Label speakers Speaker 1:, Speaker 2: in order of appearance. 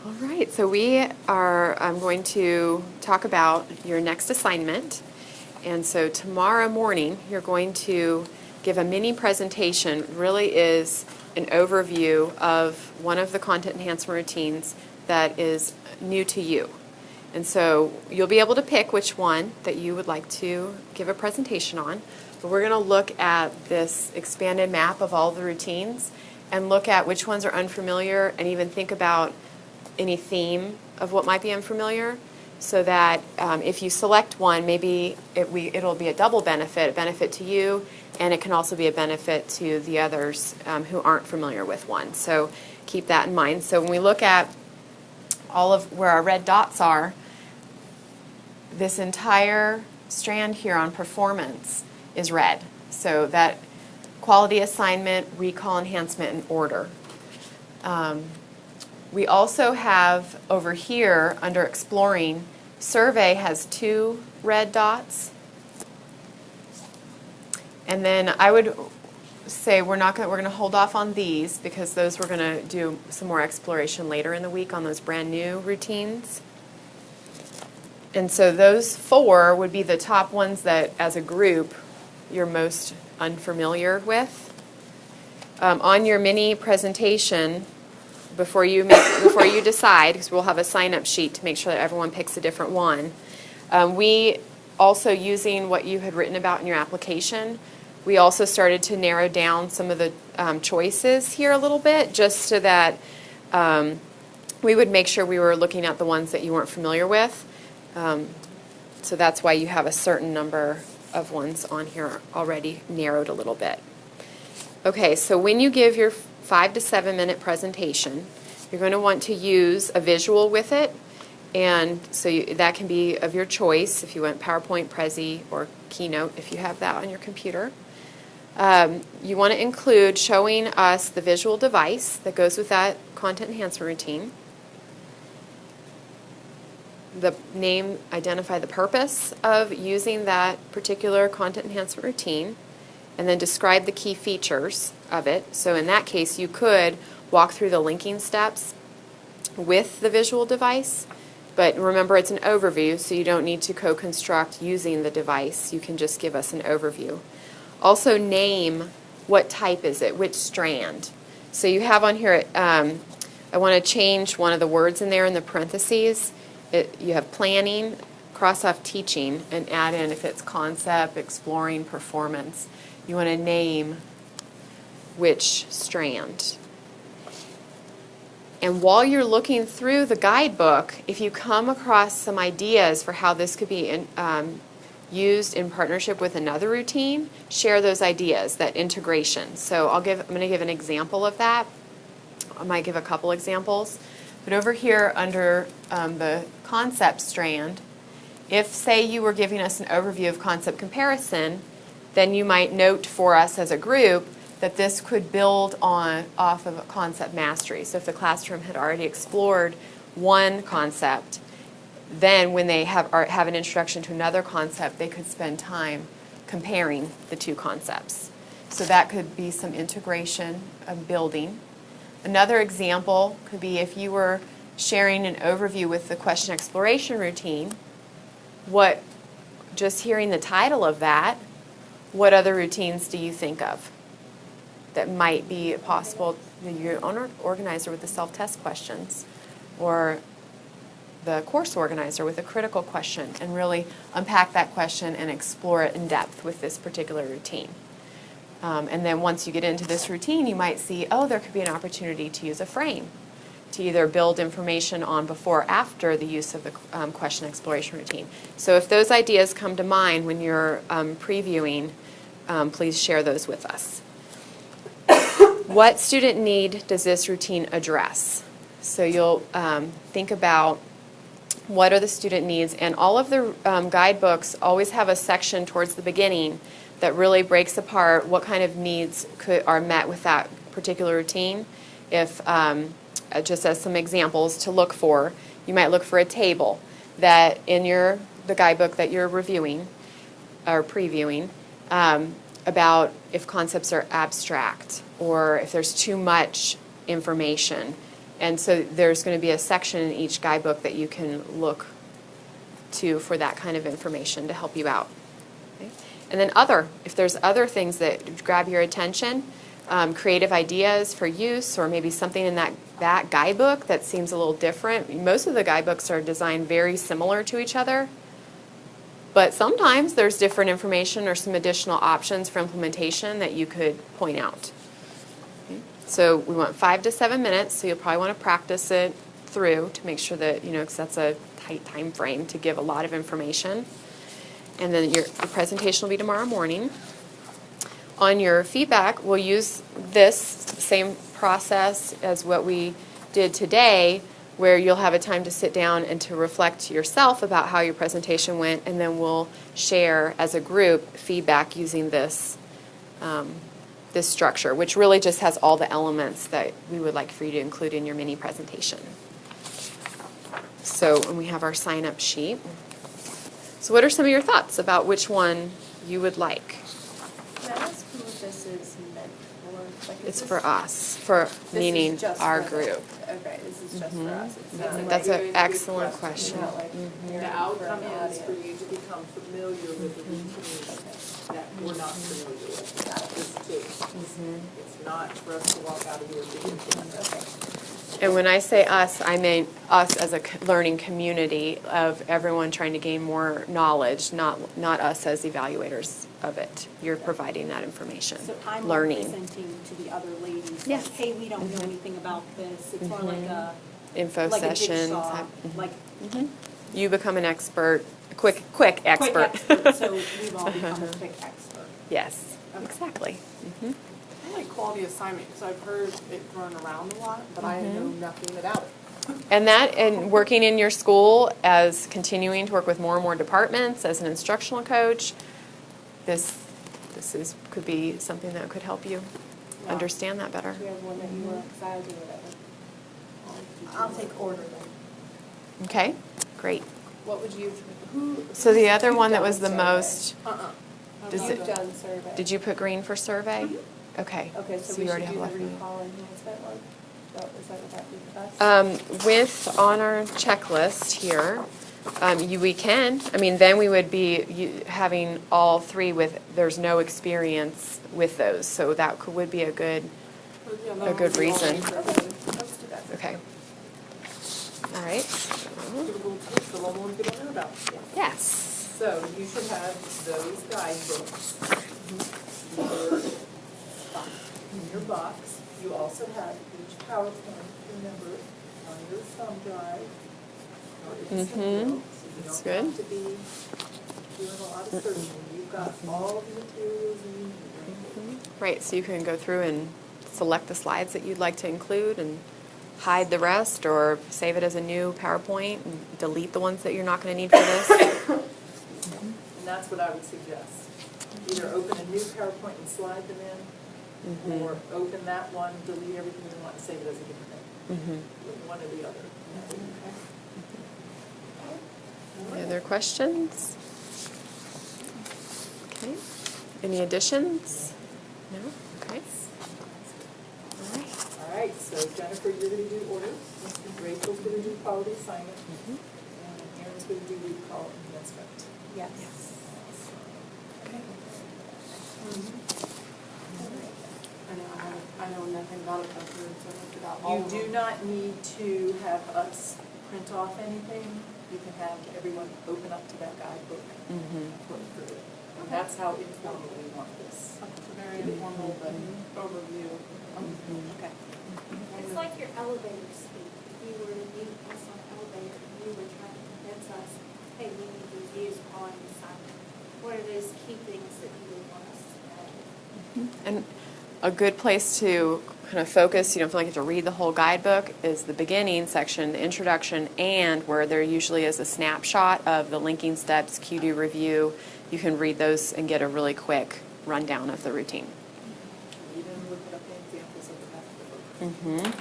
Speaker 1: All right, so we are going to talk about your next assignment. And so tomorrow morning, you're going to give a mini presentation. Really is an overview of one of the content enhancement routines that is new to you. And so you'll be able to pick which one that you would like to give a presentation on. But we're going to look at this expanded map of all the routines and look at which ones are unfamiliar and even think about any theme of what might be unfamiliar, so that if you select one, maybe it'll be a double benefit, a benefit to you, and it can also be a benefit to the others who aren't familiar with one. So keep that in mind. So when we look at all of where our red dots are, this entire strand here on performance is red. So that quality assignment, recall enhancement, and order. We also have over here under exploring, survey has 2 red dots. And then I would say we're going to hold off on these because those we're going to do some more exploration later in the week on those brand new routines. And so those 4 would be the top ones that as a group you're most unfamiliar with. On your mini presentation, before you decide, because we'll have a sign-up sheet to make sure that everyone picks a different one. We also, using what you had written about in your application, we also started to narrow down some of the choices here a little bit, just so that we would make sure we were looking at the ones that you weren't familiar with. So that's why you have a certain number of ones on here already narrowed a little bit. Okay, so when you give your 5 to 7 minute presentation, you're going to want to use a visual with it, and so that can be of your choice if you want PowerPoint, Prezi, or Keynote if you have that on your computer. You want to include showing us the visual device that goes with that content enhancement routine. The name, identify the purpose of using that particular content enhancement routine, and then describe the key features of it. So in that case, you could walk through the linking steps with the visual device, but remember it's an overview, so you don't need to co-construct using the device. You can just give us an overview. Also name what type is it, which strand. So you have on here, I want to change one of the words in there in the parentheses. You have planning, cross off teaching, and add in if it's concept, exploring, performance. You want to name which strand. And while you're looking through the guidebook, if you come across some ideas for how this could be used in partnership with another routine, share those ideas, that integration. So I'm going to give an example of that. I might give a couple examples. But over here under the concept strand, if, say, you were giving us an overview of concept comparison, then you might note for us as a group that this could build off of a concept mastery. So if the classroom had already explored one concept, then when they have an introduction to another concept, they could spend time comparing the 2 concepts. So that could be some integration of building. Another example could be if you were sharing an overview with the question exploration routine, just hearing the title of that, what other routines do you think of that might be possible? Your own organizer with the self-test questions, or the course organizer with a critical question, and really unpack that question and explore it in depth with this particular routine. And then once you get into this routine, you might see, oh, there could be an opportunity to use a frame to either build information on before or after the use of the question exploration routine. So if those ideas come to mind when you're previewing, please share those with us. What student need does this routine address? So you'll think about what are the student needs, and all of the guidebooks always have a section towards the beginning that really breaks apart what kind of needs are met with that particular routine. If just as some examples to look for, you might look for a table that in the guidebook that you're reviewing or previewing about if concepts are abstract or if there's too much information. And so there's going to be a section in each guidebook that you can look to for that kind of information to help you out. Okay? And then if there's other things that grab your attention, creative ideas for use, or maybe something in that guidebook that seems a little different. Most of the guidebooks are designed very similar to each other, but sometimes there's different information or some additional options for implementation that you could point out. Okay? So we want 5 to 7 minutes, so you'll probably want to practice it through to make sure that, because that's a tight time frame to give a lot of information. And then your presentation will be tomorrow morning. On your feedback, we'll use this same process as what we did today, where you'll have a time to sit down and to reflect yourself about how your presentation went, and then we'll share as a group feedback using this this structure, which really just has all the elements that we would like for you to include in your mini presentation. So, and we have our sign-up sheet. So what are some of your thoughts about which one you would like?
Speaker 2: Can I ask who this is meant for? Like,
Speaker 1: It's
Speaker 2: this-
Speaker 1: for us, meaning
Speaker 2: is just
Speaker 1: our
Speaker 2: for
Speaker 1: group.
Speaker 2: Okay, this is just for us. It's not like
Speaker 1: That's an
Speaker 2: doing a
Speaker 1: excellent
Speaker 2: good
Speaker 1: question.
Speaker 2: Not like
Speaker 3: The
Speaker 2: for
Speaker 3: outcome
Speaker 2: an
Speaker 3: is for
Speaker 2: audience.
Speaker 3: you to become familiar with the routines that we're not familiar with. This too. It's not for us to walk out of here with
Speaker 1: And when I say us, I mean us as a learning community of everyone trying to gain more knowledge, not us as evaluators of it. You're providing that information,
Speaker 4: So I'm
Speaker 1: learning.
Speaker 4: representing to the other ladies,
Speaker 1: Yes.
Speaker 4: like, hey, we don't know anything about this. It's more like a,
Speaker 1: Info
Speaker 4: like a
Speaker 1: session.
Speaker 4: jigsaw, like
Speaker 1: You become an expert, quick
Speaker 4: quick
Speaker 1: expert.
Speaker 4: expert, so we've all become a quick expert.
Speaker 1: Yes, exactly.
Speaker 5: I like quality assignment, because I've heard it thrown around a lot, but I know nothing about it.
Speaker 1: And working in your school as continuing to work with more and more departments as an instructional coach, this could be something that could help you understand that better.
Speaker 2: Do you have one that you were excited or whatever?
Speaker 4: I'll take order then.
Speaker 1: Okay, great.
Speaker 5: What would you,
Speaker 1: So the other one that
Speaker 5: done
Speaker 1: was the
Speaker 5: survey.
Speaker 1: most, Does
Speaker 2: You've
Speaker 1: it-
Speaker 2: done survey.
Speaker 1: did you put green for survey? Okay.
Speaker 2: Okay, so
Speaker 1: you
Speaker 2: we
Speaker 1: already
Speaker 2: should do
Speaker 1: have
Speaker 2: the
Speaker 1: left.
Speaker 2: recall enhancement one? Is that what that would be for us?
Speaker 1: On our checklist here, we can, then we would be having all three there's no experience with those, so that would be a good reason.
Speaker 2: Let's do that.
Speaker 1: Okay. All right.
Speaker 3: the one ones we don't know about.
Speaker 1: Yes.
Speaker 3: So you should have those guidebooks in your box. You also have each PowerPoint, remember, on your thumb drive. Or your Swivl,
Speaker 1: That's
Speaker 3: so you don't
Speaker 1: good.
Speaker 3: have to be doing a lot of searching. You've got all the materials you need.
Speaker 1: Right, so you can go through and select the slides that you'd like to include and hide the rest, or save it as a new PowerPoint and delete the ones that you're not going to need for this.
Speaker 3: And that's what I would suggest. Either open a new PowerPoint and slide them in, or open that one, delete everything you want, and save it as a different thing. One or the other.
Speaker 1: Any other questions? Okay. Any additions? No? Okay. All right.
Speaker 3: All right, so Jennifer, you're going to do orders. Rachel's going to do quality assignment. And Aaron's going to do recall enhancement.
Speaker 2: Yes.
Speaker 1: Okay.
Speaker 5: I know nothing about it, but I've heard so much about all
Speaker 3: You
Speaker 5: of
Speaker 3: do
Speaker 5: them.
Speaker 3: not need to have us print off anything. You can have everyone open up to that guidebook and look through it. And that's how informal we want this.
Speaker 5: It's a very informal overview.
Speaker 2: Okay.
Speaker 6: It's like your elevator speak. If you were to meet us on an elevator, you were trying to convince us, hey, we need to use quality assignment. What are those key things that you would want us to know?
Speaker 1: And a good place to kind of focus, you don't feel like you have to read the whole guidebook, is the beginning section, the introduction, and where there usually is a snapshot of the linking steps, Q-Do review. You can read those and get a really quick rundown of the routine.
Speaker 3: Even looking up the examples of the back of the book.